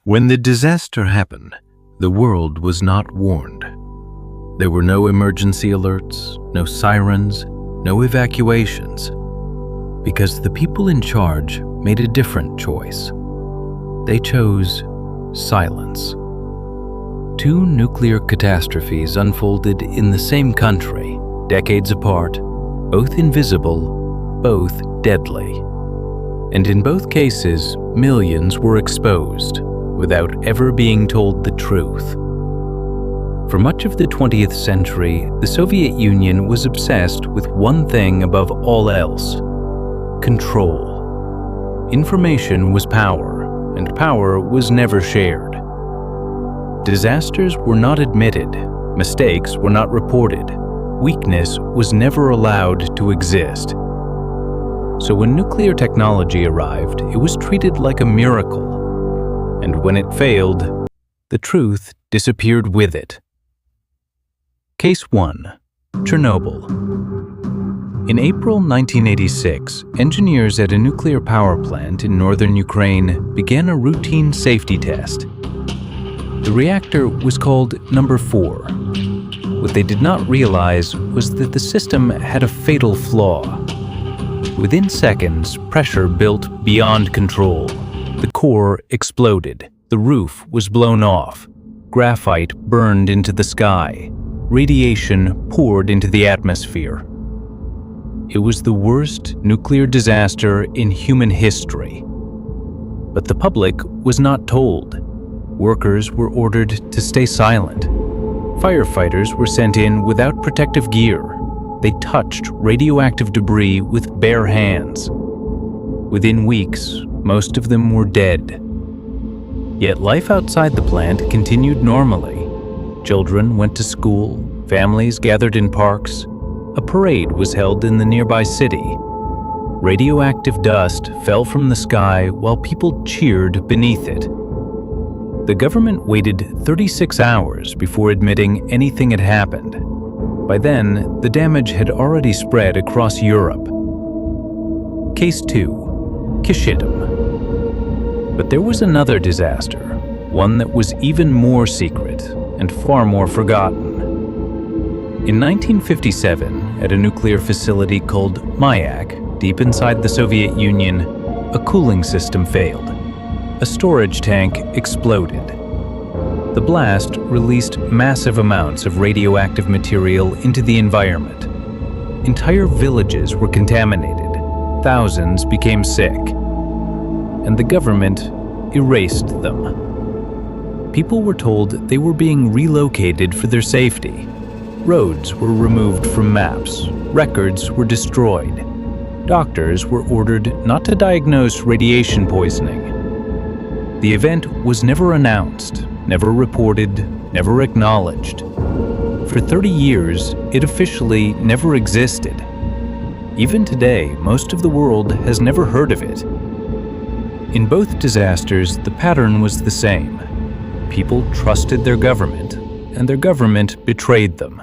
When the disaster happened, the world was not warned. There were no emergency alerts, no sirens, no evacuations, because the people in charge made a different choice. They chose silence. Two nuclear catastrophes unfolded in the same country, decades apart, both invisible, both deadly. And in both cases, millions were exposed without ever being told the truth. For much of the 20th century, the Soviet Union was obsessed with one thing above all else: control. Information was power, and power was never shared. Disasters were not admitted, mistakes were not reported, weakness was never allowed to exist. So when nuclear technology arrived, it was treated like a miracle. And when it failed, the truth disappeared with it. Case 1. Chernobyl. In April 1986, engineers at a nuclear power plant in northern Ukraine began a routine safety test. The reactor was called number 4. What they did not realize was that the system had a fatal flaw. Within seconds, pressure built beyond control. The core exploded. The roof was blown off. Graphite burned into the sky. Radiation poured into the atmosphere. It was the worst nuclear disaster in human history. But the public was not told. Workers were ordered to stay silent. Firefighters were sent in without protective gear. They touched radioactive debris with bare hands. Within weeks, most of them were dead. Yet life outside the plant continued normally. Children went to school, families gathered in parks. A parade was held in the nearby city. Radioactive dust fell from the sky while people cheered beneath it. The government waited 36 hours before admitting anything had happened. By then, the damage had already spread across Europe. Case 2. Kishitom. But there was another disaster, one that was even more secret and far more forgotten. In 1957, at a nuclear facility called Mayak, deep inside the Soviet Union, a cooling system failed. A storage tank exploded. The blast released massive amounts of radioactive material into the environment. Entire villages were contaminated. Thousands became sick. And the government erased them. People were told they were being relocated for their safety. Roads were removed from maps. Records were destroyed. Doctors were ordered not to diagnose radiation poisoning. The event was never announced, never reported, never acknowledged. For 30 years, it officially never existed. Even today, most of the world has never heard of it. In both disasters, the pattern was the same. People trusted their government, and their government betrayed them.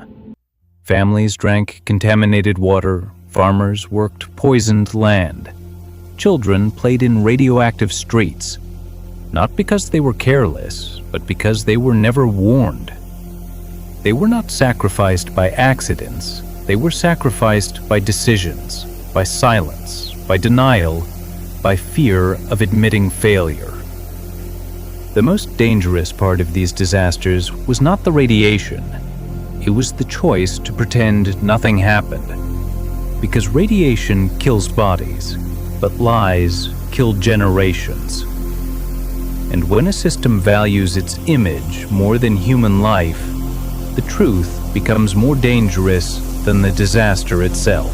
Families drank contaminated water, farmers worked poisoned land. Children played in radioactive streets, not because they were careless, but because they were never warned. They were not sacrificed by accidents. They were sacrificed by decisions, by silence, by denial, by fear of admitting failure. The most dangerous part of these disasters was not the radiation. It was the choice to pretend nothing happened. Because radiation kills bodies, but lies kill generations. And when a system values its image more than human life, the truth becomes more dangerous than the disaster itself.